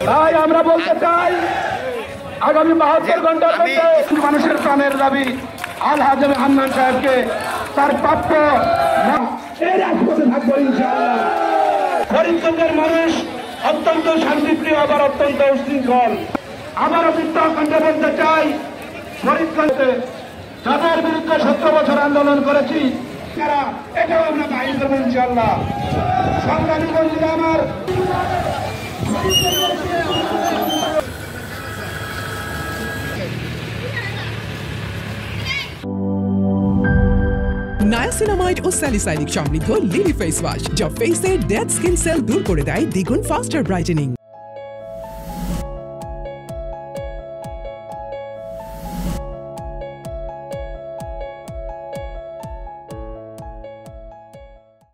তাই আমরা বলতে চাই আগামী 72 ঘন্টার মধ্যে মানুষের প্রাণের দাবি আল-হাজম হান্নান সাহেবকে তার প্রাপ্য এই রাজপথে থাকবো ইনশাআল্লাহ। ফরিদগঞ্জের মানুষ অত্যন্ত শান্তিপ্রিয়, আবার অত্যন্ত উশৃঙ্খল। আবারও বৃত্তাকণ্ঠে বলতে চাই, ফরিদগঞ্জে যাদের বিরুদ্ধে 17 বছর আন্দোলন করেছি তারা এটাও আমরা বাহির করবো ইনশাআল্লাহ। সংগ্রামী বন্ধুরা আমার, নায়াসিনামাইড ও স্যালিসাইলিক সমৃদ্ধ লিলি ফেস ওয়াশ, যা ফেসের ডেড স্কিন সেল দূর করে দেয় দ্বিগুণ ফাস্টার ব্রাইটেনিং।